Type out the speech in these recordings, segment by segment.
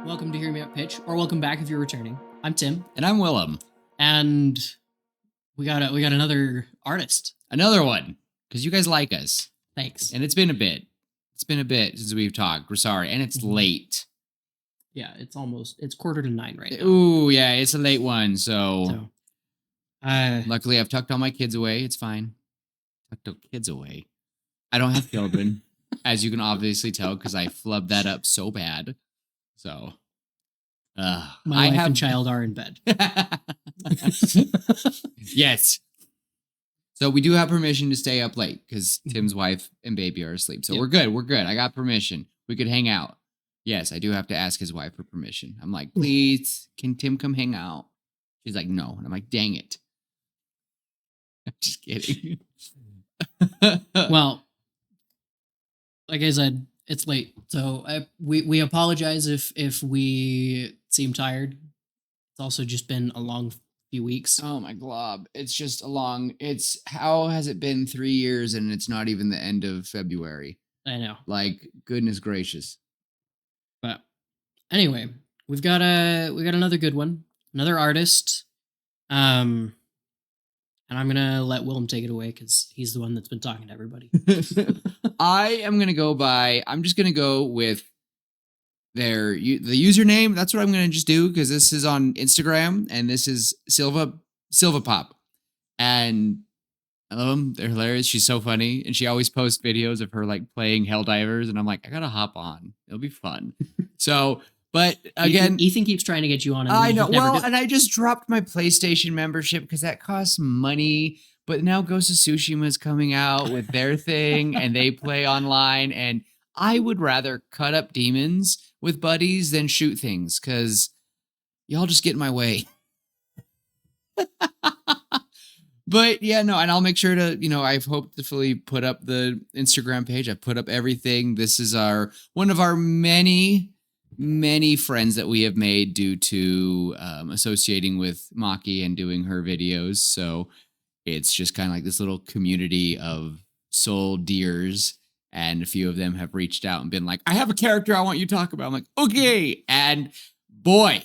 Welcome to Hear Me Out Pitch, or welcome back if you're returning. I'm Tim, And I'm Willem. and we got another artist. Another one. Because you guys like us. Thanks. And it's been a bit. It's been a bit since we've talked. We're sorry. And it's late. Yeah, it's 8:45 right now. Ooh, yeah, it's a late one. So, Luckily, I've tucked all my kids away. It's fine. Tucked all kids away. I don't have children, as you can obviously tell, because I flubbed that up so bad. So, my wife and child are in bed. Yes. So we do have permission to stay up late because Tim's wife and baby are asleep. So Yep. we're good. We're good. I got permission. We could hang out. Yes, I do have to ask his wife for permission. I'm like, please, can Tim come hang out? She's like, no. And I'm like, dang it. I'm just kidding. Well, like I said, it's late, so we apologize if we seem tired. It's also just been a long few weeks. Oh my glob. It's just how has it been 3 years and it's not even the end of February? I know. Like, goodness gracious. But anyway, we got another good one, another artist. And I'm gonna let Willem take it away because he's the one that's been talking to everybody. I'm just gonna go with the username. That's what I'm gonna just do because this is on Instagram and this is Silva Pop. And I love them. They're hilarious. She's so funny. And she always posts videos of her like playing Helldivers. And I'm like, I gotta hop on. It'll be fun. So, but again, Ethan keeps trying to get you on. I know. Well, and I just dropped my PlayStation membership because that costs money. But now Ghost of Tsushima is coming out with their thing and they play online. And I would rather cut up demons with buddies than shoot things because y'all just get in my way. But yeah, no, and I'll make sure to, I've hopefully put up the Instagram page. I've put up everything. This is one of our many friends that we have made due to associating with Maki and doing her videos. So it's just kind of like this little community of soul deers. And a few of them have reached out and been like, I have a character I want you to talk about. I'm like, okay. And boy,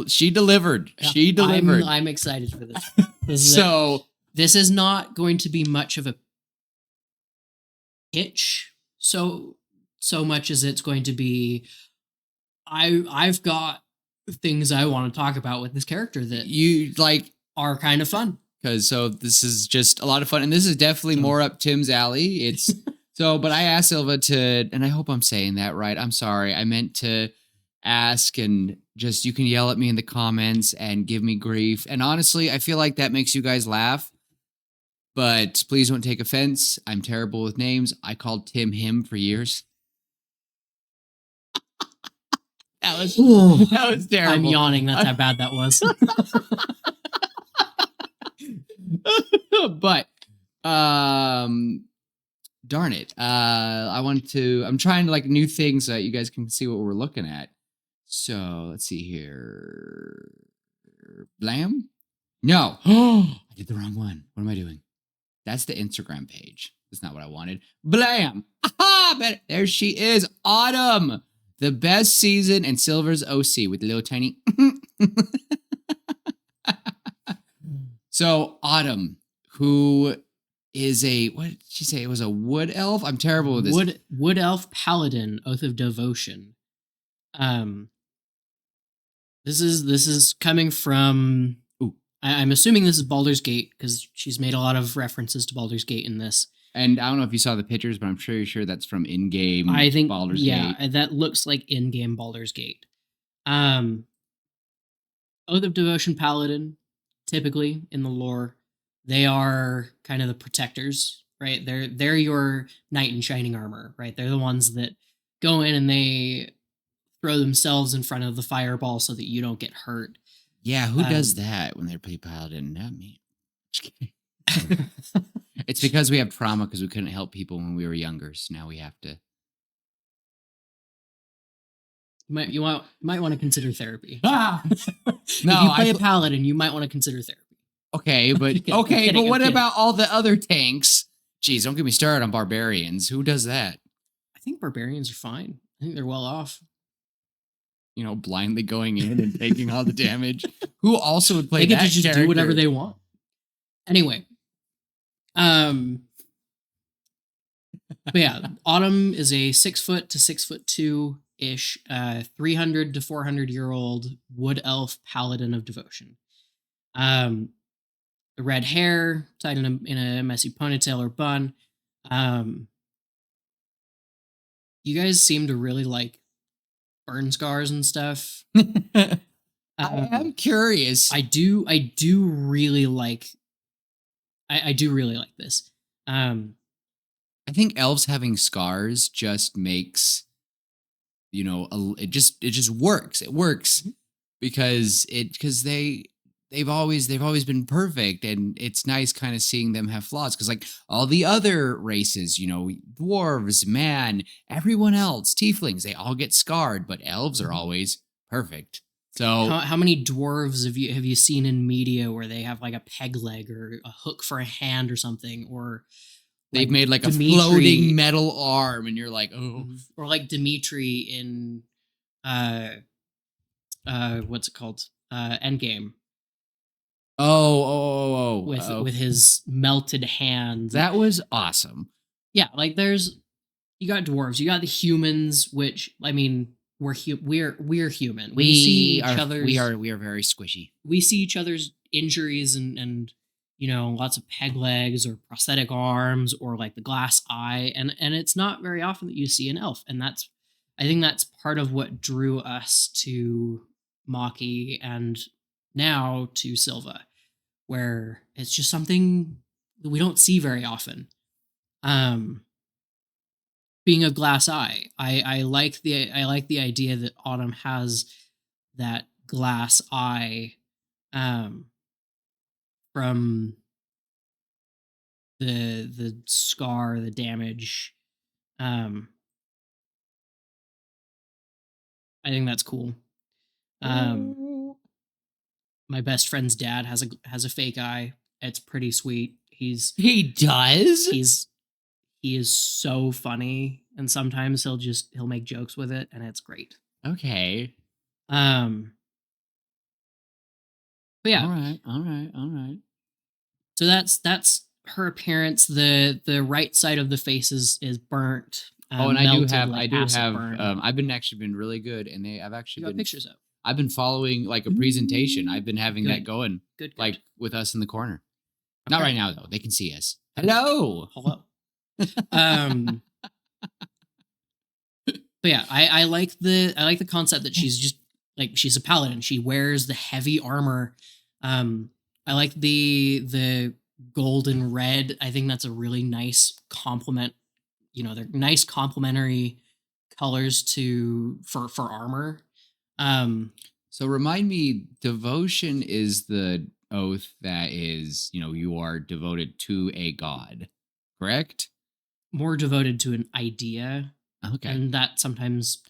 she delivered. Yeah, She delivered. I'm excited for this. This is not going to be much of a pitch. So much as it's going to be, I've got things I want to talk about with this character that you like are kind of fun. So this is just a lot of fun, and this is definitely more up Tim's alley. It's but I asked Silva to, and I hope I'm saying that right. I'm sorry, I meant to ask, and just you can yell at me in the comments and give me grief. And honestly, I feel like that makes you guys laugh. But please don't take offense. I'm terrible with names. I called Tim him for years. That was terrible. I'm yawning. That's how bad that was. But darn it. I'm trying to like new things so that you guys can see what we're looking at. So let's see here. Blam? No. I did the wrong one. What am I doing? That's the Instagram page. That's not what I wanted. Blam! Aha! But there she is. Autumn. The best season and Silver's OC with the little tiny. So Autumn, who is what did she say? It was a wood elf? I'm terrible with this. Wood elf paladin, Oath of Devotion. This is coming from. I'm assuming this is Baldur's Gate because she's made a lot of references to Baldur's Gate in this. And I don't know if you saw the pictures, but I'm pretty sure that's from in-game Baldur's Gate. Yeah, that looks like in-game Baldur's Gate. Oath of Devotion Paladin, typically in the lore, they are kind of the protectors, right? They're your knight in shining armor, right? They're the ones that go in and they throw themselves in front of the fireball so that you don't get hurt. Yeah, who does that when they play Paladin? Not me. Just kidding. It's because we have trauma because we couldn't help people when we were younger, so now we have to. You might want to consider therapy. No, if you play a paladin, you might want to consider therapy. Okay, but what about all the other tanks? Jeez, don't get me started on barbarians. Who does that? I think barbarians are fine. I think they're well off. blindly going in and taking all the damage. Who also would play They get to that just do whatever character? they want. Anyway, um, but yeah, Autumn is a 6 foot to 6'2" ish, 300 to 400 year old wood elf paladin of devotion. Um, the red hair tied in a messy ponytail or bun. Um, you guys seem to really like burn scars and stuff. I Um, am curious. I do really like. I do really like this. Um, I think elves having scars just makes it just works. It works Mhm. because they've always been perfect, and it's nice kind of seeing them have flaws because like all the other races, dwarves, man, everyone else, tieflings, they all get scarred, but elves are Mhm. always perfect. So How many dwarves have you seen in media where they have like a peg leg or a hook for a hand or something, or they've like made like a floating Dimitri, metal arm, and you're like, oh, or like Dimitri in uh what's it called, Endgame, with oh. his melted hands. That was awesome. Yeah, like there's, you got dwarves, you got the humans, which I mean, we're human. We see We each are we other's are we are very squishy. we see each other's injuries, and lots of peg legs or prosthetic arms or like the glass eye, and it's not very often that you see an elf, and that's, I think that's part of what drew us to Maki and now to Silva, where it's just something that we don't see very often. Um, being a glass eye, I like the idea that Autumn has that glass eye, um, from the scar, the damage. Um, I think that's cool. Um, my best friend's dad has a fake eye. It's pretty sweet. He does? He's he is so funny, and sometimes he'll make jokes with it, and it's great. Okay. Um, but All yeah, right. All right. All right. so that's her appearance. The right side of the face is burnt, Oh, and melted I like do acid have burn. I've been actually been really good, and You got pictures of. I've been following like a presentation. I've been having that Good, going good. like with us in the corner. Not right Okay, now though. They can see us. Hello. hello. Um, but yeah, I like the concept that she's just like, she's a paladin. She wears the heavy armor. Um, I like the gold and red. I think that's a really nice complement. They're nice complementary colors for armor. Um, So remind me, devotion is the oath that is, you are devoted to a god, correct? more devoted to an idea, Okay. and that sometimes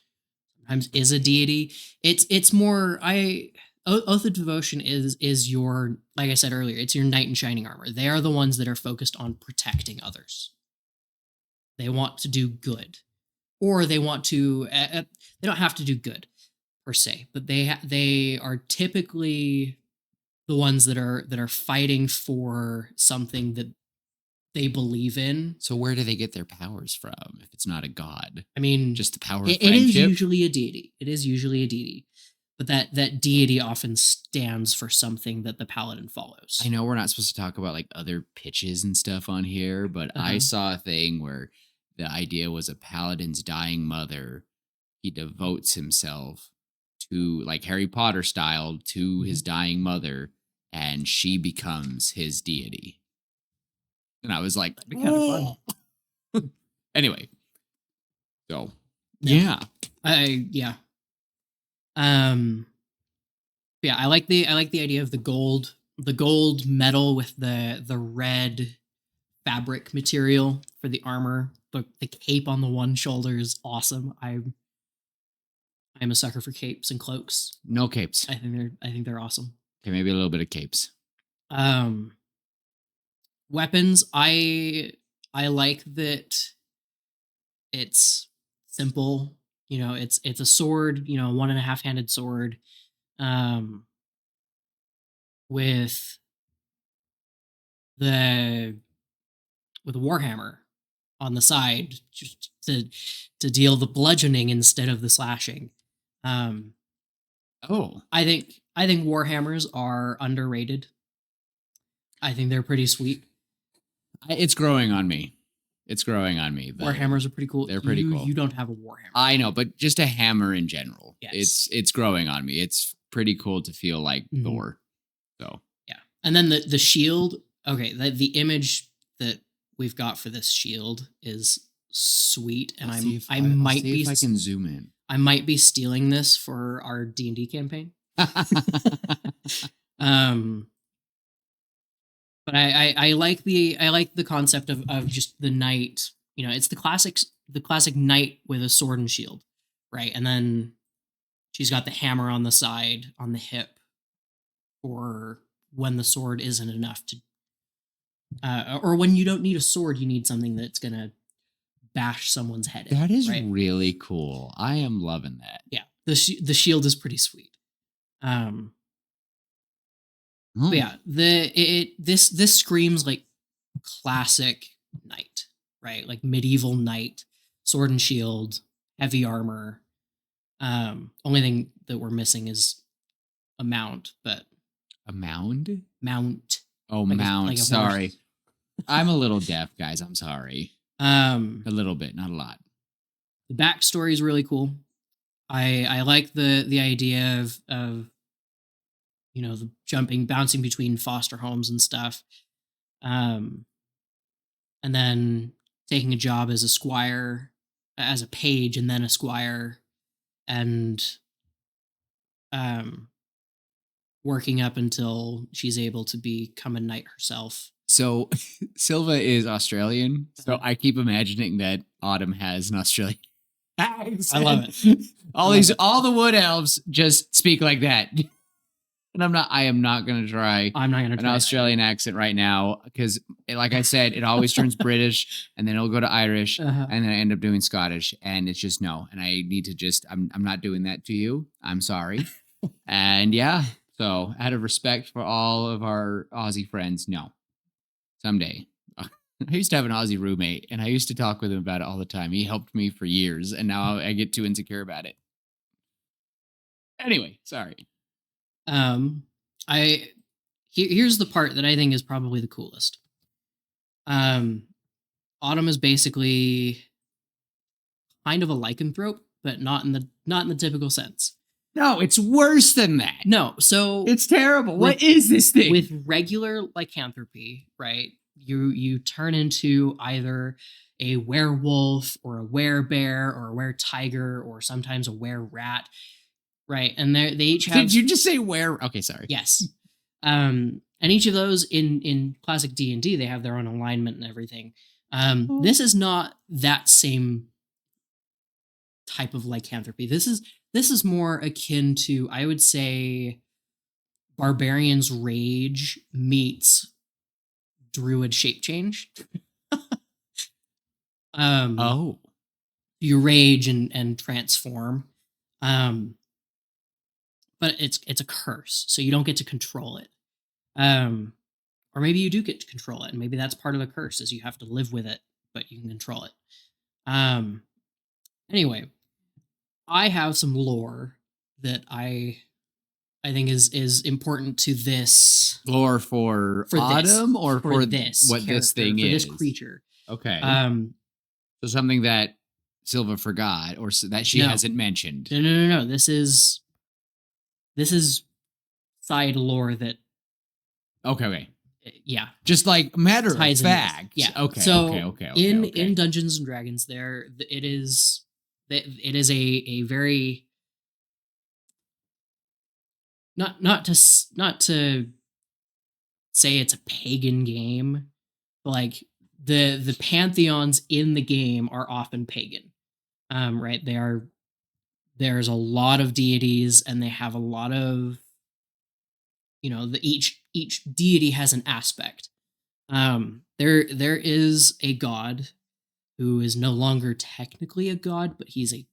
is a deity. It's more, Oath of Devotion is your, like I said earlier, it's your knight in shining armor. They are the ones that are focused on protecting others. They want to do good, or they want to. They don't have to do good per se, but they are typically the ones that are fighting for something that they believe in. So where do they get their powers from if it's not a god? I mean, Just the power of it is friendship? usually a deity. It is usually a deity, but that deity often stands for something that the paladin follows. I know we're not supposed to talk about like other pitches and stuff on here, but I Uh-huh. saw a thing where the idea was a paladin's dying mother. He devotes himself to, like Harry Potter style, to his Mhm. dying mother, and she becomes his deity. And I was like, That'd be kind of fun. anyway, so Yeah. yeah. Yeah. Um. Yeah. I like the idea of the gold metal with the red fabric material for the armor. The cape on the one shoulder is awesome. I'm a sucker for capes and cloaks. No capes. I think they're awesome. Okay, maybe a little bit of capes. Um, weapons. I like that it's simple. It's a sword, 1.5-handed sword, um, with the with a warhammer on the side, just to deal the bludgeoning instead of the slashing. Um, Oh, I think warhammers are underrated. I think they're pretty sweet. it's growing on me. It's growing on me. Warhammers are pretty cool. They're pretty You cool. don't have a warhammer. I know, but just a hammer in general. Yes. It's growing on me. It's pretty cool to feel like Mhm. Thor. So Yeah. And then the shield. Okay, the image that we've got for this shield is sweet, and I'll see if I can zoom in. I might be stealing this for our D&D campaign. Um, but I like the concept of just the knight. It's the classic knight with a sword and shield, right? And then she's got the hammer on the side on the hip for when the sword isn't enough to, or when you don't need a sword, you need something that's gonna bash someone's head in. That is right. really cool. I am loving that. Yeah, the shield is pretty sweet. Um, Oh, but yeah, this screams like classic knight, right? Like medieval knight, sword and shield, heavy armor. Only thing that we're missing is a mount, but a mound? mount Oh, like mount. a Sorry. horse. I'm a little deaf, guys. I'm sorry. Um, A little bit, not a lot. the backstory is really cool. I like the idea of the jumping, bouncing between foster homes and stuff. Um, and then taking a job as a squire, as a page, and then a squire, and um, working up until she's able to become a knight herself. So Silva is Australian, so Uh-huh. I keep imagining that Autumn has an Australian accent. I love it. All the wood elves just speak like that. And I am not going to try I'm not gonna an try Australian accent right now because, like I said, it always turns British and then it'll go to Irish that. Uh-huh. and then I end up doing Scottish. And it's just no. And I need to I'm not doing that to you. I'm sorry. And yeah, so out of respect for all of our Aussie friends, no, someday. I used to have an Aussie roommate and I used to talk with him about it all the time. He helped me for years and now I get too insecure about it. Anyway, sorry. Um, I here's the part that I think is probably the coolest. Um, Autumn is basically kind of a lycanthrope, but not in the typical sense. No, it's worse than that. No, so It's terrible. What is this thing? with regular lycanthropy, right? You turn into either a werewolf or a werebear or a were-tiger or sometimes a were-rat, right? And they each have. Did you just say where? Okay, sorry. Yes. And each of those in classic D&D, they have their own alignment and everything. This is not that same type of lycanthropy. This is more akin to, I would say, barbarian's rage meets druid shape change. Oh, You rage and transform. Um, but it's a curse, so you don't get to control it. Or maybe you do get to control it, and maybe that's part of the curse is you have to live with it, but you can control it. Um, anyway, I have some lore that I think is important to this lore for Autumn this or for this what this character, thing for is? this creature. Okay. Um, So something that Silva forgot or that she No. hasn't mentioned. no. This is side lore that Okay. yeah Just like matter of ties into this. fact. Yeah. Okay. So Okay. in Dungeons and Dragons, it is a very not to say it's a pagan game, but like the pantheons in the game are often pagan. Right? There's a lot of deities and they have a lot of each deity has an aspect. There is a god who is no longer technically a god, but he's a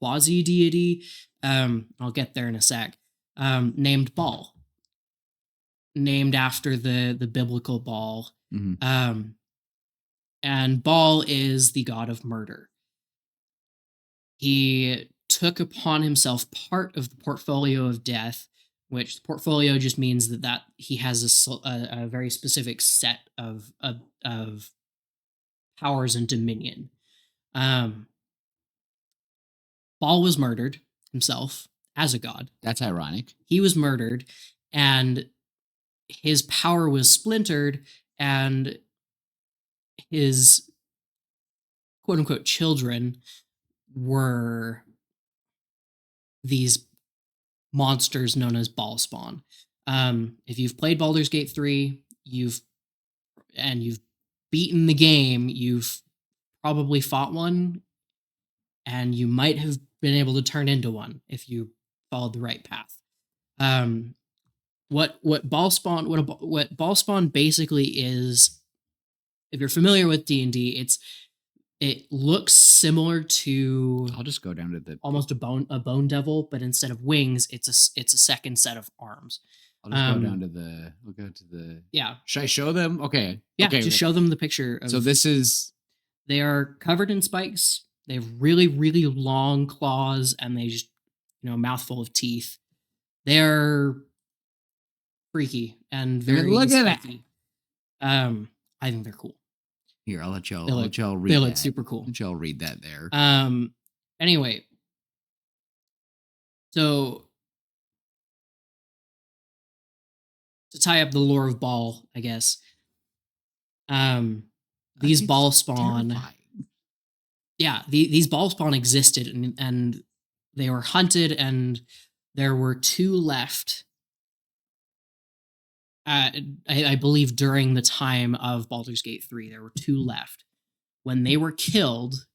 quasi deity. I'll get there in a sec. Named Baal, named after the biblical Baal. Mhm. And Baal is the god of murder. He took upon himself part of the portfolio of death, which the portfolio just means that he has a very specific set of powers and dominion. Um, Baal was murdered himself as a god. That's ironic. He was murdered, and his power was splintered, and his quote unquote children were these monsters known as Ball Spawn. If you've played Baldur's Gate 3, you've beaten the game, you've probably fought one, and you might have been able to turn into one if you followed the right path. What Ball Spawn what Ball Spawn basically is, if you're familiar with D&D, it looks similar to I'll just go down to the. almost a bone devil, but instead of wings, it's a second set of arms. I'll just go down to the. We'll go to the. Yeah. Should I show them? Okay. Yeah, Okay. just show them the picture. So this is. They are covered in spikes. They have really, really long claws, and they just, a mouthful of teeth. They're freaky and very look at spiky. I think they're cool. Here, I'll let y'all. They I'll look- let y'all read. They that. look super cool. Let y'all read that there. Anyway, so to tie up the lore of Baal, I guess. These It's Baal spawn. terrifying. Yeah, these Baal spawn existed, and they were hunted, and there were two left. I believe during the time of Baldur's Gate 3, there were two left. When they were killed,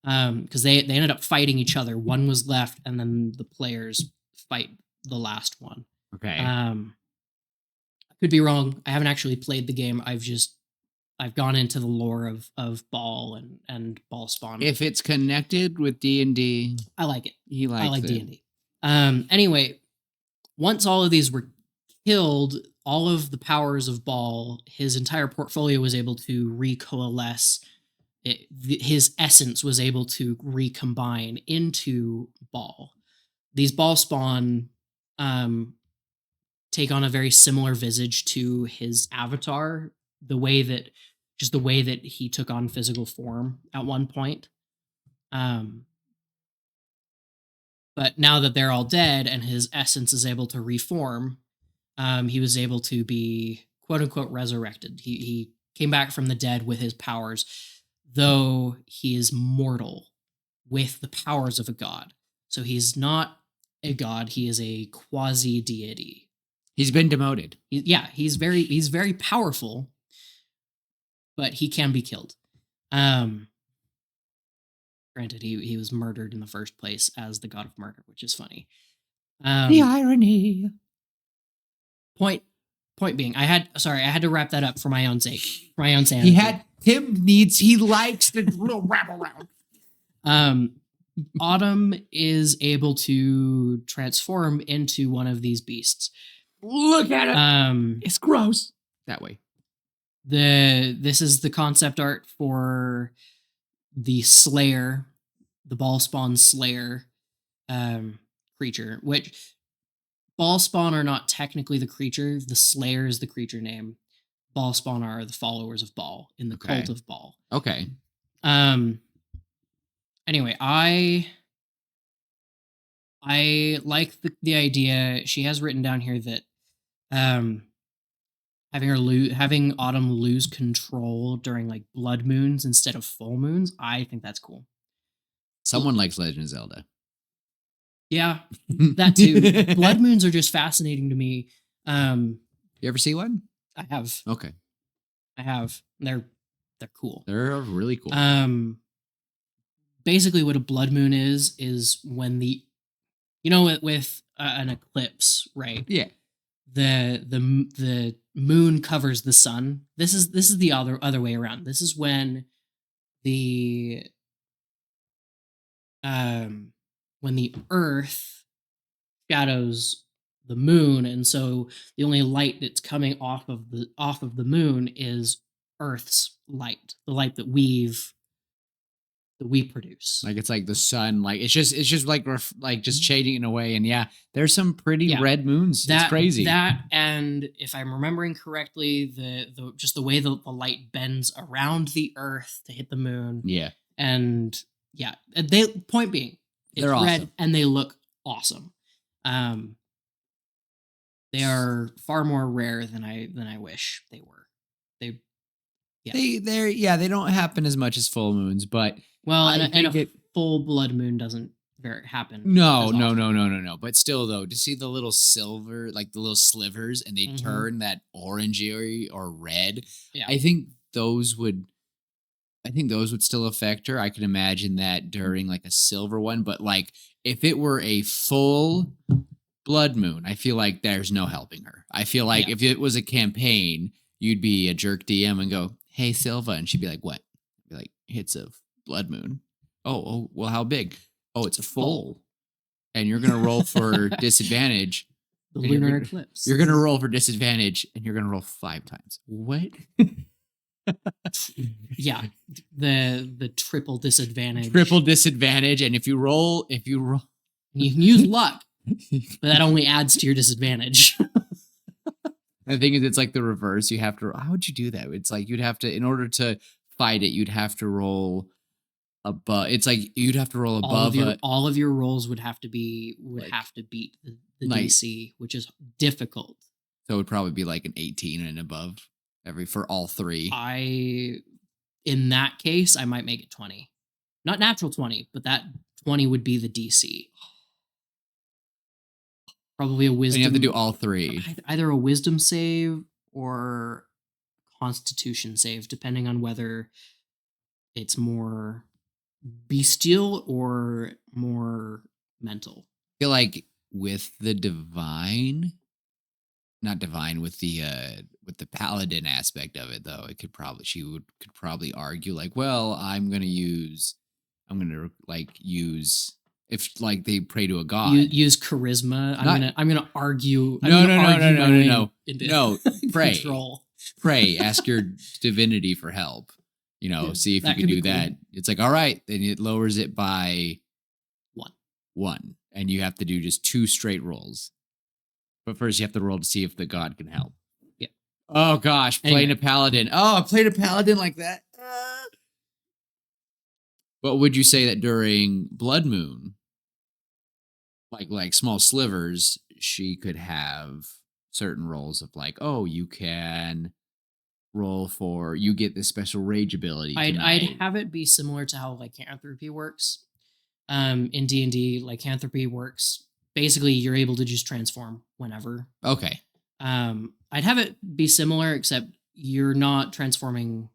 because they ended up fighting each other. One was left, and then the players fight the last one. Okay. I could be wrong. I haven't actually played the game. I've gone into the lore of Baal and Baal spawn. If it's connected with D&D, I like it. he likes I like it. D&D. Anyway, once all of these were killed, all of the powers of Baal, his entire portfolio was able to recoalesce. His essence was able to recombine into Baal. These Baal spawn take on a very similar visage to his avatar, the way that he took on physical form at one point. But now that they're all dead and his essence is able to reform, he was able to be quote unquote resurrected. He came back from the dead with his powers, though he is mortal with the powers of a god. So he's not a god, he is a quasi deity. He's been demoted. He's very powerful, but he can be killed. Granted, he was murdered in the first place as the god of murder, which is funny. The irony. Point being, I had to wrap that up for my own sake, for my own sanity. He likes the little wrap around. Autumn is able to transform into one of these beasts. Look at it. It's gross. That way. This is the concept art for the Slayer, the Ball Spawn Slayer creature, which Ball Spawn are not technically the creature. The Slayer is the creature name. Ball Spawn are the followers of Baal in the cult of Baal. Okay. Anyway, I like the idea. She has written down here that having Autumn lose control during like blood moons instead of full moons, I think that's cool. Someone likes Legend of Zelda. Yeah, that too. Blood moons are just fascinating to me. You ever see one? I have. Okay. I have. They're cool. They're really cool. Basically, what a blood moon is when with an eclipse, right? Yeah. The moon covers the sun. This is the other way around. This is when the when the Earth shadows the moon, and so the only light that's coming off of the moon is Earth's light, the light that we produce. Like it's like the sun, like it's just like like just shading it away. And yeah, there's some pretty Yeah. red moons. It's crazy. And if I'm remembering correctly, the just the way the light bends around the Earth to hit the moon, Yeah, and yeah, they point being, it's they're red awesome. and they look awesome. Um, they are far more rare than I wish they were. They yeah. They don't happen as much as full moons, but Well, I and think a it. full blood moon doesn't very happen No, as no, no, often. no, no, no. But still, though, to see the little silver, like the little slivers, and they Mm-hmm. turn that orangey or red, Yeah. I think those would. I think those would still affect her. I can imagine that during like a silver one, but like if it were a full blood moon, I feel like there's no helping her. I feel like Yeah. if it was a campaign, you'd be a jerk DM and go, "Hey Silva," and she'd be like, "What?" I'd be like, "It's a blood moon." Oh, well, how big? Oh, it's a Full. full, and you're gonna roll for disadvantage. The And you're lunar gonna eclipse. you're gonna roll for disadvantage, and you're gonna roll 5 times. What? Yeah, the triple disadvantage. Triple disadvantage, and if you roll, You can use luck, but that only adds to your disadvantage. the thing is, it's like the reverse. You have to. How would you do that? It's like you'd have to, in order to fight it, you'd have to roll above. It's like you'd have to roll above a All of your rolls would have to like have to beat the like DC, which is difficult. so it would probably be like an 18 and above every for all three. In that case, I might make it 20. Not natural 20, but that 20 would be the DC. Probably a wisdom. And you have to do all three. Either a wisdom save or constitution save, depending on whether it's more bestial or more mental. I feel like with the not divine, with the paladin aspect of it, though, it could probably could probably argue like, well, I'm gonna like use, if like they pray to a god. Use charisma. Not I'm gonna argue. I'm no gonna no no no argue no my no way no into no pray control. pray, ask your divinity for help. See if you That can could be do cool. that. It's like, all right, then it lowers it by One. one, and you have to do just 2 straight rolls. But first, you have to roll to see if the god can help. Yeah. Oh gosh, playing Anyway. a paladin. Oh, I played a paladin like that. But would you say that during blood moon, like small slivers, she could have certain rolls of like, oh, you can roll for, you get this special rage ability I'd tonight. have it be similar to how lycanthropy works. In D&D, lycanthropy works. Basically, you're able to just transform whenever. Okay. I'd have it be similar, except you're not transforming.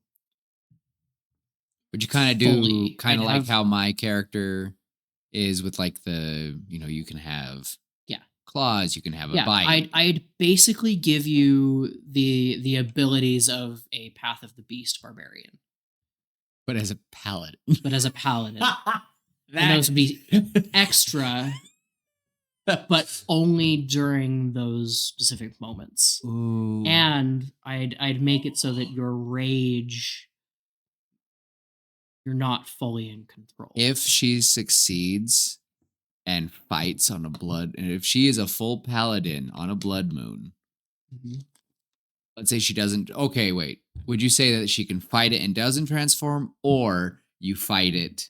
But you kind of do fully. kind I'd of like have- how my character is with like the, you can have Yeah. claws, you can have a Yeah, bite. I'd basically give you the abilities of a Path of the Beast barbarian, But as a paladin. but as a paladin. And those would be extra, but only during those specific moments. Ooh. And I'd make it so that your rage, you're not fully in control. If she succeeds and fights on and if she is a full paladin on a blood moon, let's say she doesn't. Okay, wait. Would you say that she can fight it and doesn't transform, or you fight it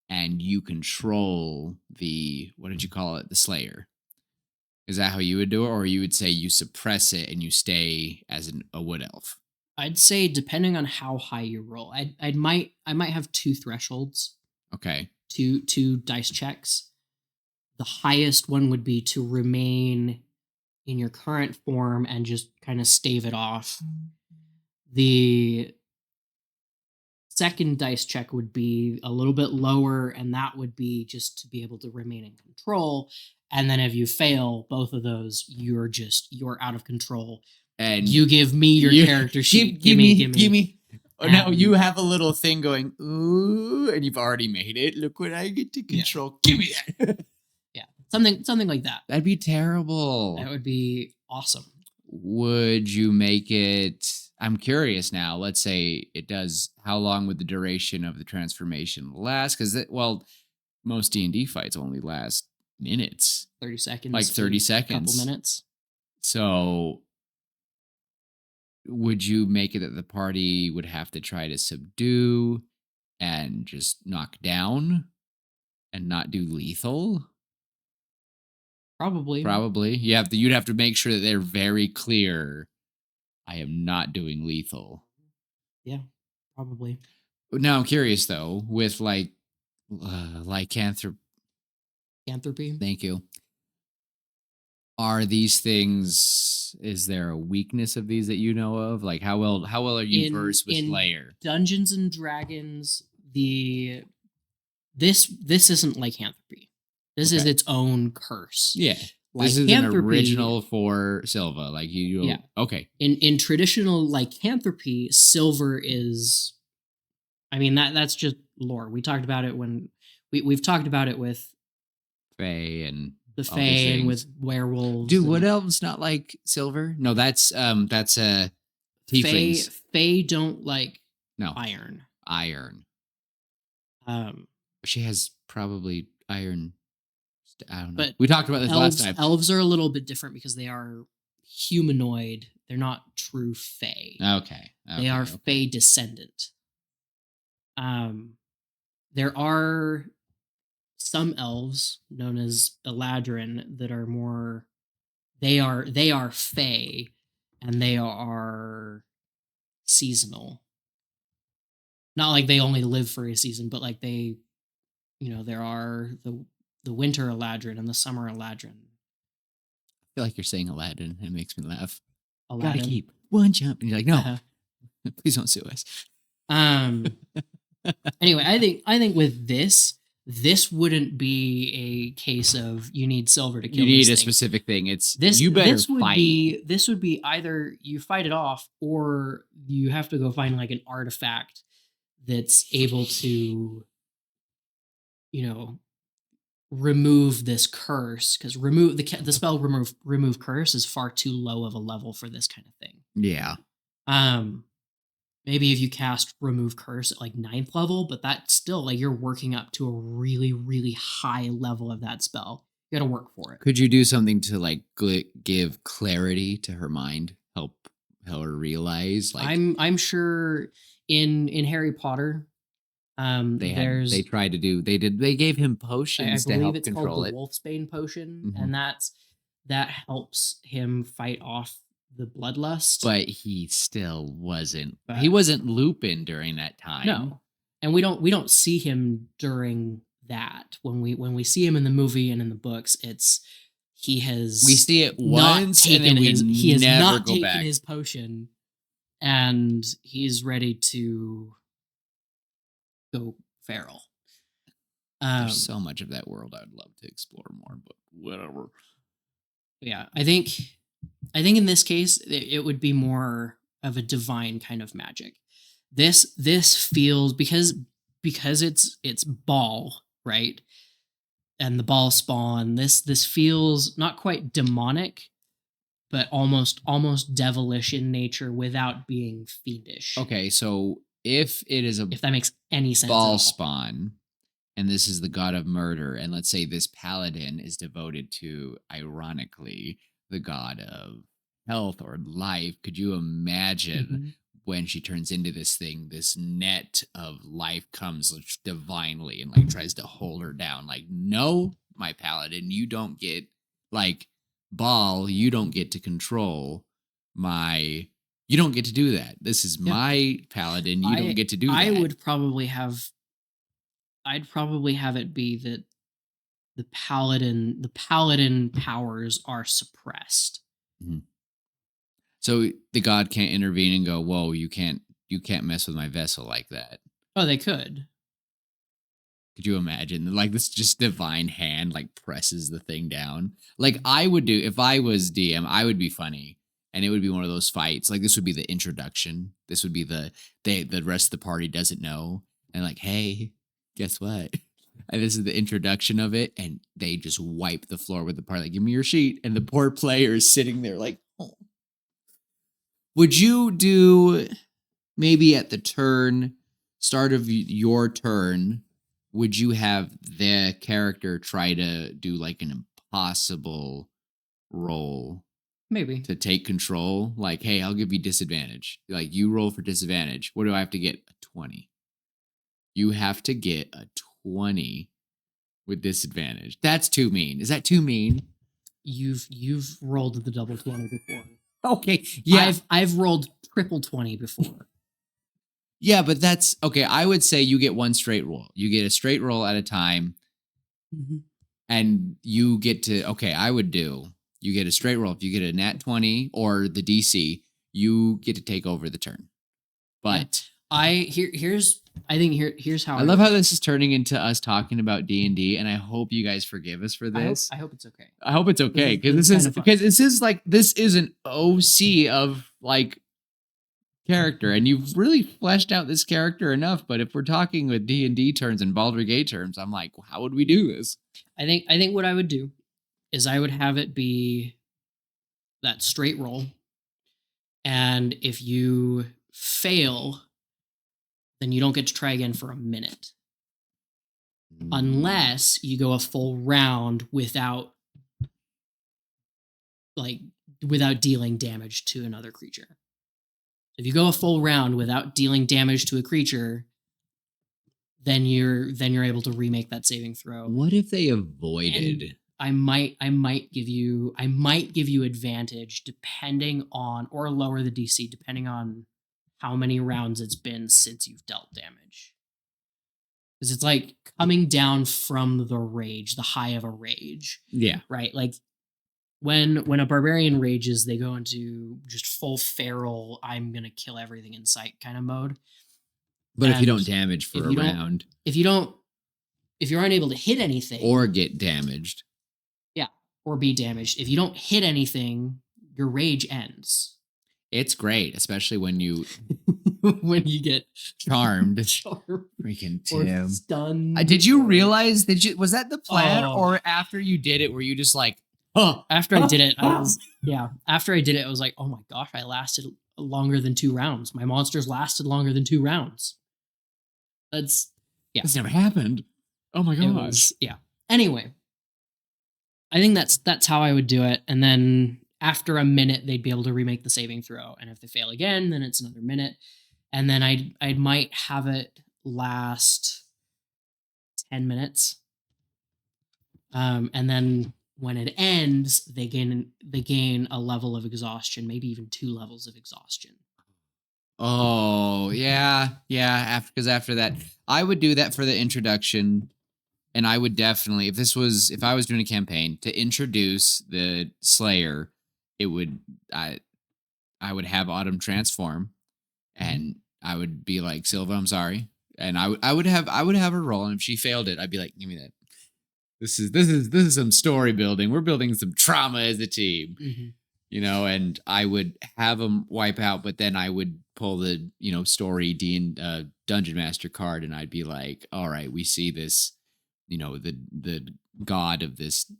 and you control the, what did you call it? The Slayer. Is that how you would do it? Or you would say you suppress it and you stay as a wood elf? I'd say depending on how high you roll, I might have 2 thresholds, Okay. two dice checks. The highest one would be to remain in your current form and just kind of stave it off. The second dice check would be a little bit lower, and that would be just to be able to remain in control. And then if you fail both of those, you're out of control. And you give me your character sheet. Give me. Oh, now you And have a little thing going, ooh, and you've already made it. Look what I get to control. Give me that. yeah, something like that. That'd be terrible. That would be awesome. Would you make it? I'm curious now. Let's say it does. How long would the duration of the transformation last? Because most D&D fights only last minutes, 30 seconds, like 30 to a couple seconds. minutes. So would you make it that the party would have to try to subdue and just knock down and not do lethal? Probably. Probably. You'd have to make sure that they're very clear. I am not doing lethal. Yeah, probably. Now I'm curious though, with lycanthropy. Anthropy. Thank you. Are these things? Is there a weakness of these that you know of? Like how well are you versed with In Slayer? Dungeons and Dragons, this isn't lycanthropy. This is Okay. its own curse. Yeah. This is an Lycanthropy, original for Silva. Like you Yeah. okay. in traditional lycanthropy, silver is, I mean, that's just lore. We talked about it when we've talked about it with Fae and the all these Fae and with things. werewolves. Dude, and what elves not like silver? No, that's Fae tieflings. Fae don't like No, iron. iron. Um, She has probably iron. I don't know. but We talked about this last time. elves are a little bit different because they are humanoid. They're not true Fae. Okay. They are okay. Fae descendant. There are some elves known as Eladrin that are more. They are Fae, and they are seasonal. Not like they only live for a season, but like they, there are the winter Eladrin and the summer Eladrin. I feel like you're saying Aladdin. It makes me laugh. Aladdin. Gotta keep one jump. And you're like, no, Uh-huh. please don't sue us. Anyway, I think with this wouldn't be a case of you need silver to kill. You need this a thing. specific thing. It's This you better this would fight. be either you fight it off or you have to go find like an artifact that's able to, remove this curse, because remove the spell remove curse is far too low of a level for this kind of thing. Yeah. Maybe if you cast remove curse at like 9th level, but that's still like you're working up to a really, really high level of that spell. You gotta work for it. Could you do something to like give clarity to her mind, help her realize? Like I'm sure in Harry Potter, they tried to do. They gave him I potions to believe help it's called control the it. Wolfsbane potion, Mhm. and that helps him fight off the bloodlust. But he still wasn't. But He wasn't Lupin during that time. no, and we don't see him during that. When we see him in the movie and in the books, he has We see it not once, and taken then we he has never not go taken back. his potion, and he's ready to go feral. There's so much of that world I'd love to explore more, but whatever. Yeah, I think in this case it would be more of a divine kind of magic. This feels, because it's ball, right? And the ball spawn. This feels not quite demonic, but almost devilish in nature without being fiendish. Okay, so if it is a If that makes any sense. ball spawn, and this is the god of murder, and let's say this paladin is devoted to, ironically, the god of health or life, could you imagine when she turns into this thing, this net of life comes divinely and like tries to hold her down? Like, no, my paladin, you don't get, like, ball, you don't get to control my, you don't get to do that. This is my paladin, you don't get to do that. I'd probably have it be that the paladin powers are suppressed. Mhm. So the god can't intervene and go, whoa, you can't mess with my vessel like that. Oh, they could. Could you imagine? Like, this just divine hand like presses the thing down. Like, I would do, if I was DM, I would be funny and it would be one of those fights. Like this would be the introduction. This would be the rest of the party doesn't know, and like, hey, guess what? And this is the introduction of it, and they just wipe the floor with the party. Like, give me your sheet, and the poor player is sitting there like, oh. Would you do maybe at the start of your turn? Would you have the character try to do like an impossible roll Maybe. to take control? Like, hey, I'll give you disadvantage. Like, you roll for disadvantage. What do I have to get? A 20. You have to get a 20 with disadvantage. That's too mean. Is that too mean? You've rolled the double 20 before. Okay. Yeah. I've rolled triple 20 before. Yeah, but that's okay. I would say you get one straight roll. You get a straight roll at a time, and you get to. Okay, I would do. You get a straight roll. If you get a nat 20 or the DC, you get to take over the turn. But here's how I love how this is turning into us talking about D&D, and I hope you guys forgive us for this. I hope it's okay. I hope it's okay because this is an OC of like character, and you've really fleshed out this character enough. But if we're talking with D&D terms and Baldur's Gate terms, I'm like, how would we do this? I think what I would do is I would have it be that straight roll, and if you fail, then you don't get to try again for a minute, unless you go a full round without dealing damage to another creature. If you go a full round without dealing damage to a creature, then you're able to remake that saving throw. What if they avoided? And I might give you advantage depending on, or lower the DC depending on how many rounds it's been since you've dealt damage. Because it's like coming down from the rage, the high of a rage. Yeah. Right? Like when a barbarian rages, they go into just full feral, I'm gonna kill everything in sight kind of mode. But if you don't damage for a round, if you're unable to hit anything or get damaged, or be damaged, if you don't hit anything, your rage ends. It's great, especially when you get charmed. Freaking Tim. Or stunned. Did you realize was that the plan, or after you did it, were you just like, After I did it, after I did it, I was like, oh my gosh, I lasted longer than 2 rounds. My monsters lasted longer than 2 rounds. That's never happened. Oh my gosh. Anyway, I think that's how I would do it. And then after a minute, they'd be able to remake the saving throw. And if they fail again, then it's another minute. And then I might have it last 10 minutes. And then when it ends, they gain a level of exhaustion, maybe even 2 levels of exhaustion. Oh, yeah. Because after that, I would do that for the introduction. And I would definitely, if I was doing a campaign to introduce the Slayer, I would have Autumn transform, and I would be like, Silva, I'm sorry. And I would have her roll, and if she failed it, I'd be like, give me that. This is some story building. We're building some trauma as a team. And I would have them wipe out, but then I would pull the, story Dungeon Master card, and I'd be like, all right, we see this, the god of this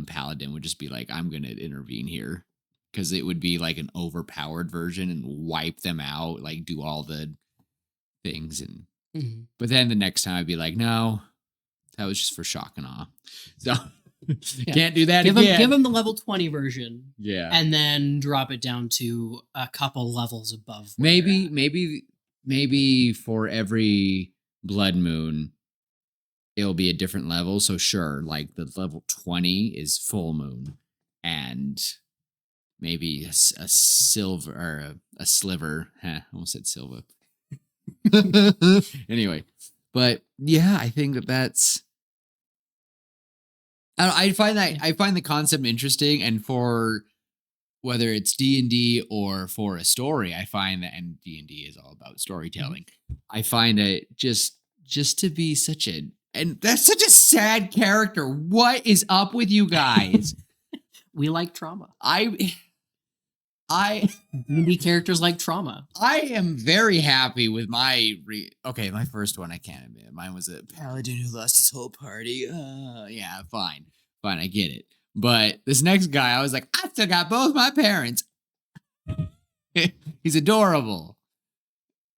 paladin would just be like, I'm going to intervene here, because it would be like an overpowered version and wipe them out, like do all the things. And but then the next time I'd be like, no, that was just for shock and awe. So can't do that again. Give him the level 20 version. Yeah. And then drop it down to a couple levels above. Maybe for every blood moon, it'll be a different level. So sure, like the level 20 is full moon, and maybe a silver or a sliver. I almost said silver. Anyway, but yeah, I think that's. I find the concept interesting, and for whether it's D&D or for a story, I find that, and D&D is all about storytelling. I find it just to be and that's such a sad character. What is up with you guys? We like trauma. D&D characters like trauma. I am very happy with my my first one. I can't admit mine was a paladin who lost his whole party. Yeah, fine, I get it. But this next guy, I was like, I still got both my parents. He's adorable,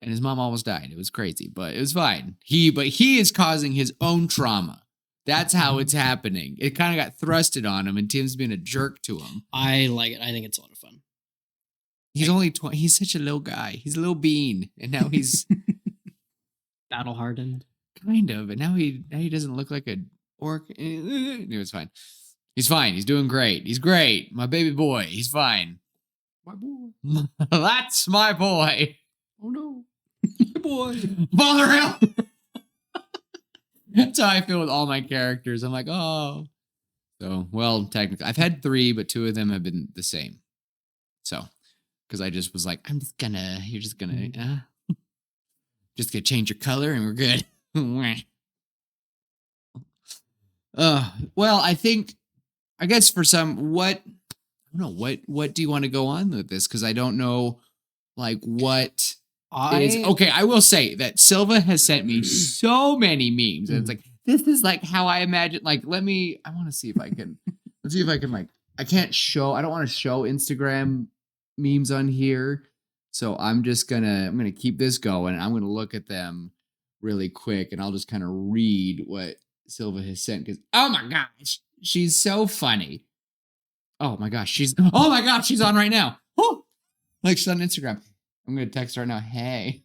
and his mom almost died. It was crazy, but it was fine. He is causing his own trauma. That's how it's happening. It kind of got thrusted on him, and Tim's being a jerk to him. I like it. I think it's a lot of fun. He's only 20. He's such a little guy. He's a little bean, and now he's battle hardened. Kind of, and now he doesn't look like a orc. It was fine. He's fine. He's doing great. He's great. My baby boy. He's fine. My boy. That's my boy. Oh no, my boy. Father help. That's how I feel with all my characters. I'm like, oh. So, well, technically, I've had 3, but 2 of them have been the same. So, because I just was like, you're just gonna change your color and we're good. Well, I guess for some, I don't know, what do you want to go on with this? Because I don't know, like, what is okay. I will say that Silva has sent me so many memes, and it's like, this is like how I imagine. Like, I want to see if I can. Let's see if I can, like, I don't want to show Instagram memes on here, so I'm gonna keep this going. I'm gonna look at them really quick, and I'll just kind of read what Silva has sent, because oh my gosh, she's so funny. Oh my gosh, she's on right now. Oh, like, she's on Instagram. I'm gonna text her right now. Hey,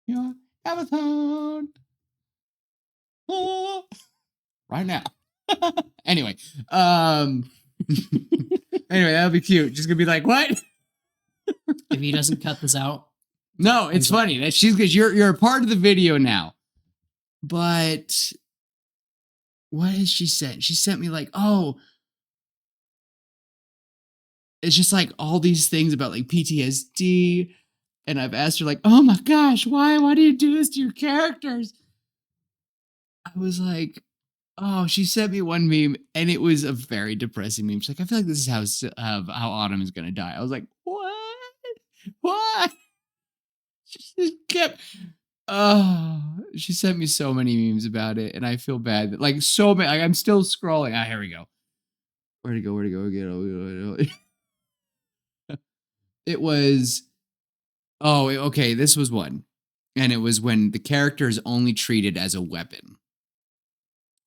your avatar. Oh, right now. Anyway, that'll be cute. Just gonna be like, what? If he doesn't cut this out. No, it's funny that because you're a part of the video now. But what has she sent? She sent me like, oh, it's just like all these things about like PTSD. And I've asked her like, oh my gosh, why do you do this to your characters? I was like, oh, she sent me one meme and it was a very depressing meme. She's like, I feel like this is how Autumn is going to die. I was like, what? She just kept, she sent me so many memes about it, and I feel bad that, like, so many. Like, I'm still scrolling. Here we go. Where'd it go? Again? It was. Oh, okay. This was one, and it was when the character is only treated as a weapon.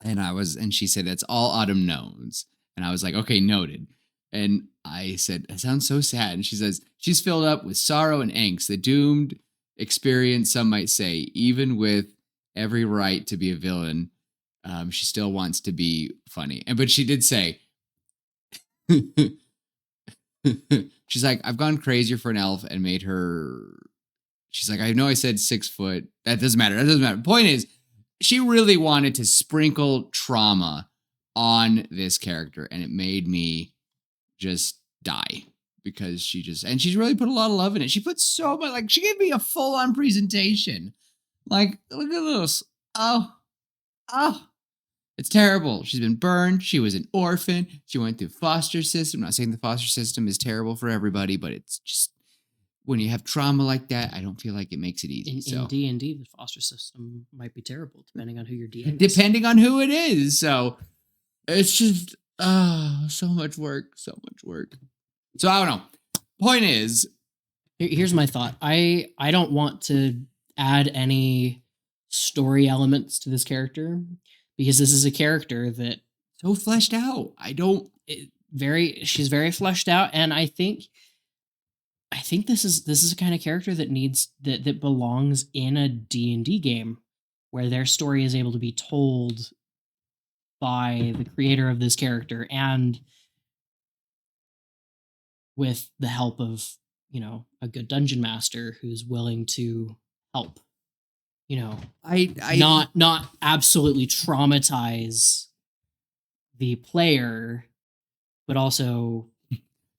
And she said that's all Autumn knows, and I was like, okay, noted. And I said, that sounds so sad. And she says, she's filled up with sorrow and angst, the doomed experience, some might say, even with every right to be a villain. She still wants to be funny. But she did say, she's like, I've gone crazier for an elf and made her. She's like, I know I said 6 foot. That doesn't matter. Point is, she really wanted to sprinkle trauma on this character, and it made me just die, because she's really put a lot of love in it. She put so much, like, she gave me a full-on presentation. Like, look at this. Oh, it's terrible. She's been burned. She was an orphan. She went through foster system. I'm not saying the foster system is terrible for everybody, but it's just, when you have trauma like that, I don't feel like it makes it easy. In D&D, the foster system might be terrible, depending on who your DM is. Depending on who it is. So it's just, so much work. So I don't know. Point is, here's my thought. I don't want to add any story elements to this character, because this is a character that so fleshed out. She's very fleshed out, and I think this is a kind of character that that belongs in a D&D game where their story is able to be told by the creator of this character, and with the help of, a good dungeon master who's willing to help, not absolutely traumatize the player, but also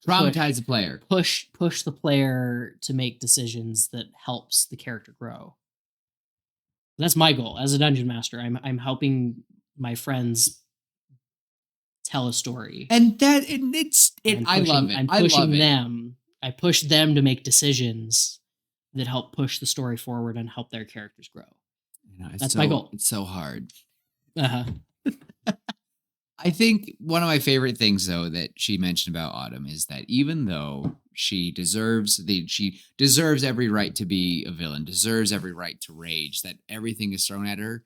traumatize the player. Push the player to make decisions that helps the character grow. That's my goal as a dungeon master. I'm helping my friends tell a story. And it's it. I'm I love pushing it. I'm I love pushing it. them. I push them to make decisions that help push the story forward and help their characters grow. You know, That's my goal. it's so hard. Uh-huh. I think one of my favorite things, though, that she mentioned about Autumn is that even though she deserves every right to be a villain, deserves every right to rage, that everything is thrown at her,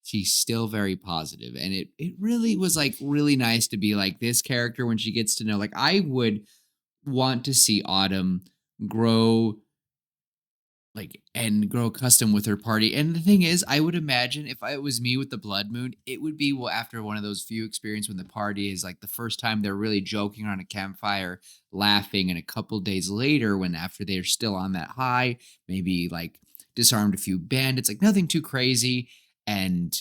she's still very positive. And it really was like really nice to be like this character when she gets to know. Like I would want to see Autumn grow and grow accustomed with her party. And the thing is, I would imagine if it was me with the blood moon, it would be well after one of those few experiences when the party is like the first time they're really joking around a campfire, laughing, and a couple days later, when after they're still on that high, maybe like disarmed a few bandits, like nothing too crazy, and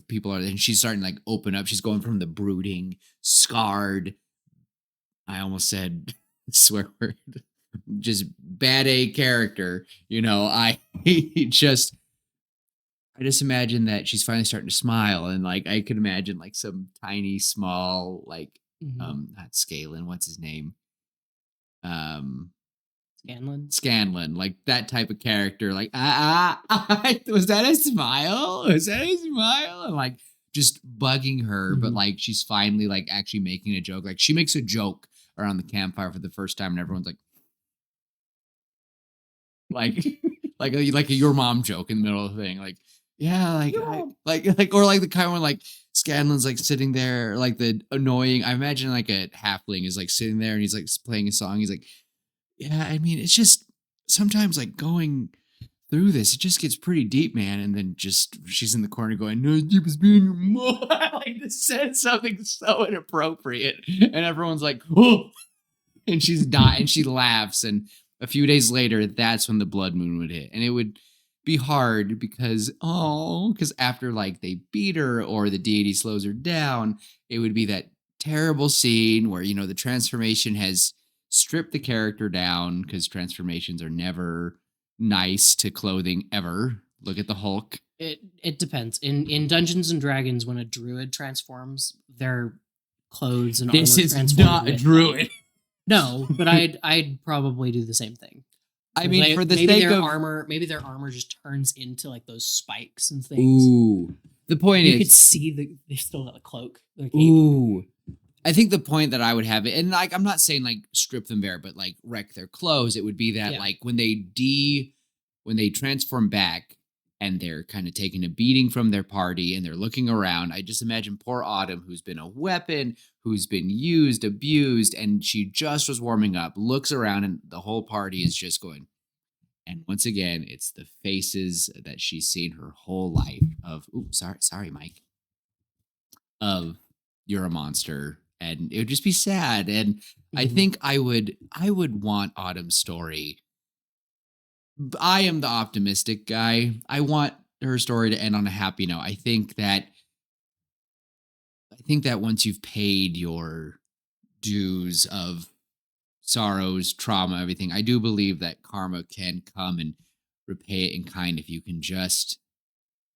people are and she's starting to like open up. She's going from the brooding, scarred. I almost said swear word just bad A character. I just I just imagine that she's finally starting to smile and like I could imagine like some tiny small like Mm-hmm. not Scalen, what's his name? Um Scanlan. Scanlan, like that type of character, like was that a smile? Was that a smile? And like just bugging her, but Mm-hmm. like she's finally like actually making a joke. Like she makes a joke around the campfire for the first time, and everyone's like like a your mom joke in the middle of the thing, like yeah, like Your I mom. like or like the kind where like Scanlan's like sitting there, like the annoying. I imagine like a halfling is like sitting there and he's like playing a song. He's like, yeah, I mean, it's just sometimes like going through this, it just gets pretty deep, man. And then just she's in the corner going, "No, deep as being your mom." Like this said something so inappropriate, and everyone's like, "Oh." And she's dying and she laughs, and a few days later that's when the blood moon would hit, and it would be hard because after like they beat her or the deity slows her down, it would be that terrible scene where the transformation has stripped the character down, because transformations are never nice to clothing ever. Look at the Hulk. It depends. In Dungeons and Dragons, when a druid transforms, their clothes and This armor is transform not a with them. druid. No, but I'd probably do the same thing. I mean, for the Maybe sake their of armor just turns into like those spikes and things. ooh, the point You could is see they still got a cloak. The cape. ooh. I think the point that I would have it, and like I'm not saying like strip them bare, but like wreck their clothes, it would be that Yeah. like when they transform back and they're kind of taking a beating from their party and they're looking around, I just imagine poor Autumn, who's been a weapon, who's been used, abused, and she just was warming up, looks around and the whole party is just going. And once again, it's the faces that she's seen her whole life of, oops, sorry, Mike, of you're a monster. And it would just be sad. And I Mhm. think I would want Autumn's story. I am the optimistic guy. I want her story to end on a happy note. I think that once you've paid your dues of sorrows, trauma, everything, I do believe that karma can come and repay it in kind if you can just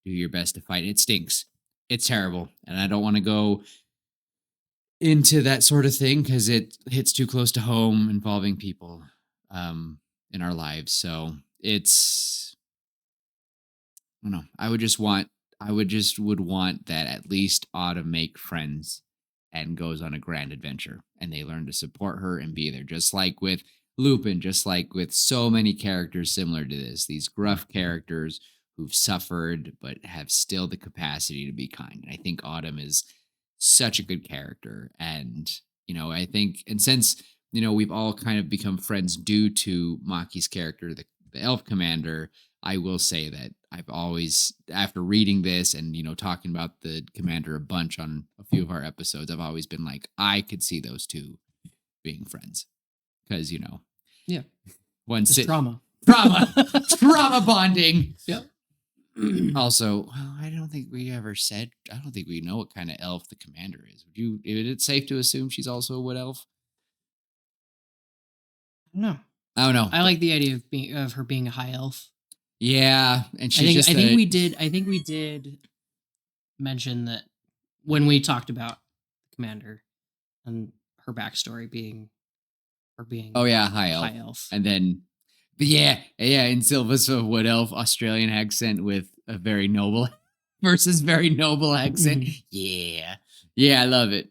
do your best to fight. It stinks. It's terrible. And I don't want to go into that sort of thing because it hits too close to home involving people in our lives. So it's I don't know. I would just would want that at least Autumn make friends and goes on a grand adventure and they learn to support her and be there. Just like with Lupin, just like with so many characters similar to this, these gruff characters who've suffered but have still the capacity to be kind. And I think Autumn is such a good character. And, I think, and since, we've all kind of become friends due to Maki's character, the elf commander, I will say that I've always, after reading this and talking about the commander a bunch on a few of our episodes, I've always been like, I could see those two being friends because Yeah. one Just sit trauma. trauma bonding. Yep. Also, well, I don't think we know what kind of elf the commander is. Is it safe to assume she's also a wood elf? No. I don't know. I like the idea of her being a high elf. Yeah, and I she's think just I think we did mention that when we talked about commander, and her backstory being her Oh being yeah, high elf. high elf. And then, but yeah, in Silva's a wood elf Australian accent with a very noble versus very noble accent. Mhm. Yeah, I love it.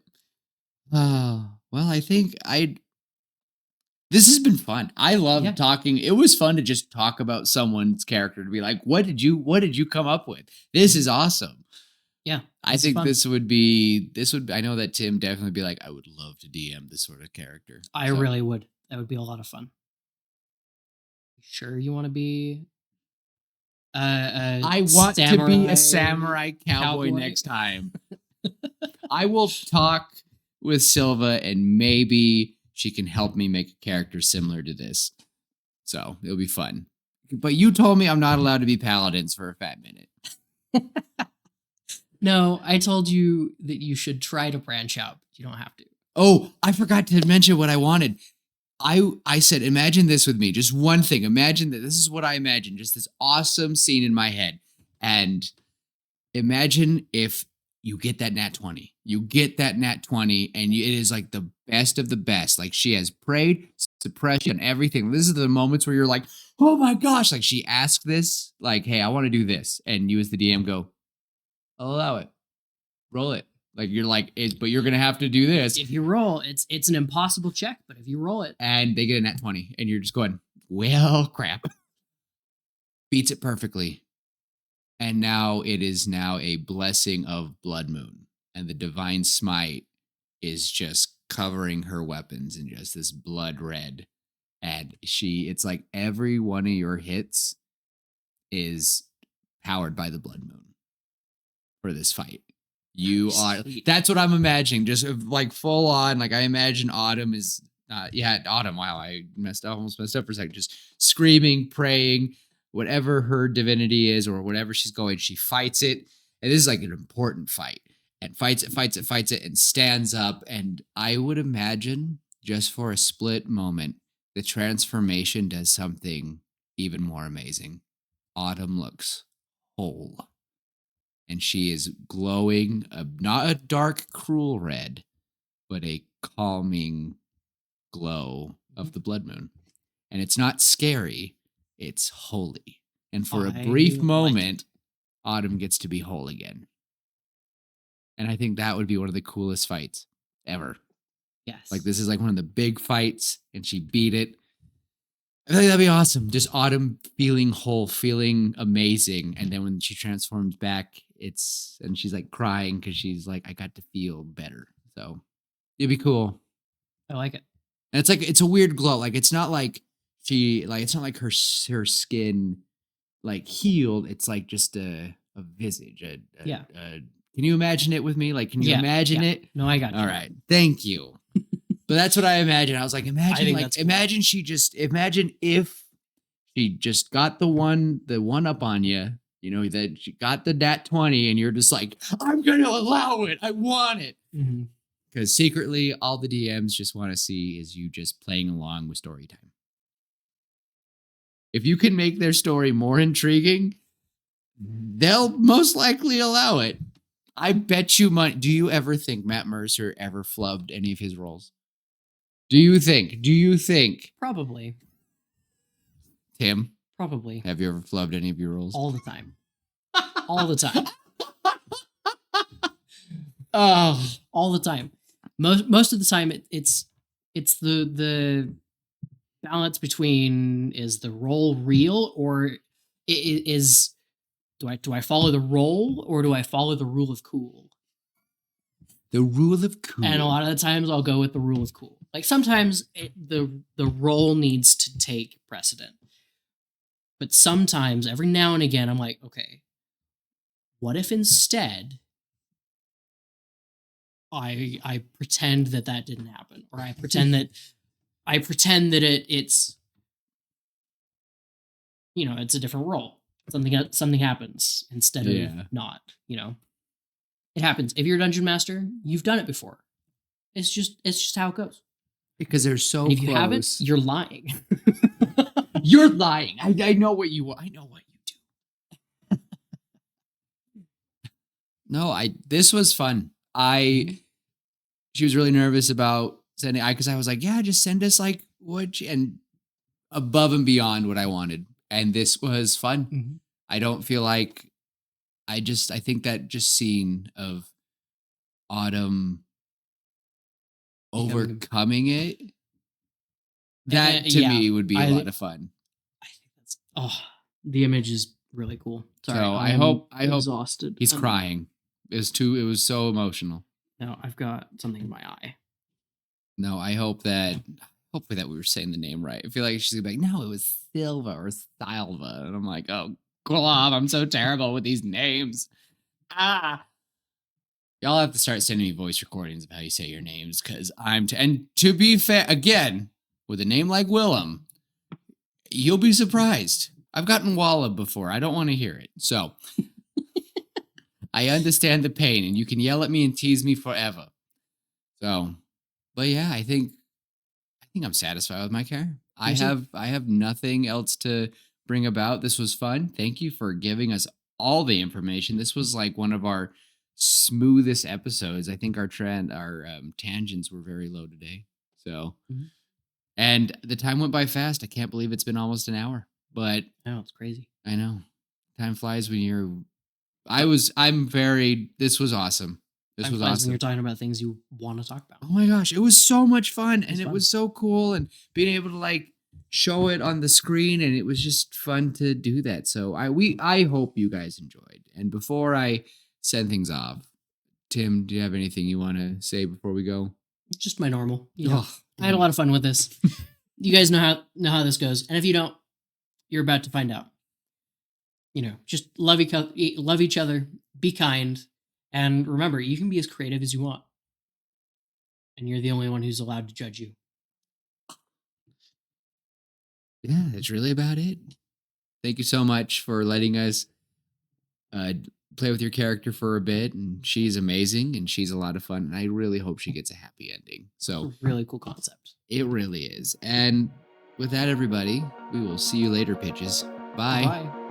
Oh well, I think I. This has been fun. I love Yeah. talking. It was fun to just talk about someone's character to be like, what did you come up with? This is awesome. Yeah, I this is think fun. this would I know that Tim definitely be like, I would love to DM this sort of character. I So really would. That would be a lot of fun. Sure, you want to be a I want to be a samurai cowboy next time. I will talk with Silva and maybe she can help me make a character similar to this. So it'll be fun. But you told me I'm not allowed to be paladins for a fat minute. No, I told you that you should try to branch out. You don't have to. Oh, I forgot to mention what I wanted. I said, imagine this with me. Just one thing. Imagine that this is what I imagine. Just this awesome scene in my head. And imagine if you get that nat 20. You get that nat 20 and it is like the best of the best. Like she has prayed, suppression, everything. This is the moments where you're like, oh my gosh. Like she asked this, like, hey, I want to do this. And you as the DM go, I'll allow it. Roll it. Like you're like, but you're gonna have to do this. If you roll, it's an impossible check, but if you roll it, And they get a nat 20, and you're just going, well, crap. Beats it perfectly. And now it is now a blessing of blood moon. And the divine smite is just covering her weapons in just this blood red. And it's like every one of your hits is powered by the blood moon for this fight. You are, sweet. that's what I'm imagining. Just like full on, like I imagine Autumn is, Autumn. Wow, I almost messed up for a second. Just screaming, praying, whatever her divinity is or whatever she's going, she fights it. And this is like an important fight and fights it, and stands up. And I would imagine just for a split moment, the transformation does something even more amazing. Autumn looks whole and she is glowing, not a dark, cruel red, but a calming glow of the blood moon. And it's not scary, it's holy. And for a brief moment, Autumn gets to be whole again. And I think that would be one of the coolest fights ever. Yes. Like this is like one of the big fights, and she beat it. I think that'd be awesome. Just Autumn feeling whole, feeling amazing. And then when she transforms back, and she's like crying because she's like, I got to feel better. So it'd be cool. I like it. And it's like, it's a weird glow. Like, it's not like it's not like her skin like healed. It's like just a visage. Yeah. Can you imagine it with me? Like, can you imagine it? No, I got you. All right. Thank you. But that's what I imagine. I was like, imagine if she just got the one up on you, you know, that she got the nat 20 and you're just like, I'm going to allow it. I want it. Mm-hmm. Because secretly all the DMs just want to see is you just playing along with story time. If you can make their story more intriguing, they'll most likely allow it. I bet you money. Do you ever think Matt Mercer ever flubbed any of his roles? Do you think? Probably. Tim? Probably. Have you ever flubbed any of your roles? All the time. All the time. All the time. Most of the time, it's the balance between is the role real or is do I follow the role or do I follow the rule of cool? The rule of cool. And a lot of the times I'll go with the rule of cool. Like sometimes the role needs to take precedent. But sometimes, every now and again, I'm like, okay, what if instead I pretend that didn't happen, or I pretend that it's it's a different role. Something happens instead of not. It happens. If you're a dungeon master, you've done it before. It's just how it goes. Because they're so and if close. You haven't, you're lying. You're lying. I know what you do. No, this was fun. she was really nervous about sending. I because I was like, yeah, just send us like and above and beyond what I wanted, and this was fun. Mhm. I don't feel like I think that just scene of Autumn Becoming overcoming it, that to yeah, me would be a lot of fun. I think that's the image is really cool. Sorry, So I am I hope exhausted. he's crying. It was so emotional. No, I've got something in my eye. No, I hope that hopefully that we were saying the name right. I feel like she's gonna be like, no, it was Silva or Silva. And I'm like, oh Glove, I'm so terrible with these names. Ah. Y'all have to start sending me voice recordings of how you say your names because and to be fair, again, with a name like Willem, you'll be surprised. I've gotten Wallop before. I don't want to hear it. So I understand the pain, and you can yell at me and tease me forever. So, but yeah, I think I'm satisfied with my care. Me too. I have nothing else to bring about. This was fun. Thank you for giving us all the information. This was like one of our smoothest episodes. I think our tangents were very low today. So, Mhm. and the time went by fast. I can't believe it's been almost an hour. But No, it's crazy. I know time flies when you're. So I'm very. This was awesome. This time was flies when you're awesome. talking about things you want to talk about. Oh my gosh, it was so much fun and It's it fun. was so cool and being able to like show it on the screen and it was just fun to do that. So I hope you guys enjoyed. And before I send things off, Tim, do you have anything you want to say before we go? Just my normal. Oh, I had a lot of fun with this. You guys know how this goes, and if you don't, you're about to find out. Just love each other, be kind, and remember, you can be as creative as you want, and you're the only one who's allowed to judge you. yeah, that's really about it. Thank you so much for letting us uh, play with your character for a bit. And she's amazing and she's a lot of fun. And I really hope she gets a happy ending. It's So a really cool concept. it really is. And with that, everybody, we will see you later, pitches. Bye. Bye.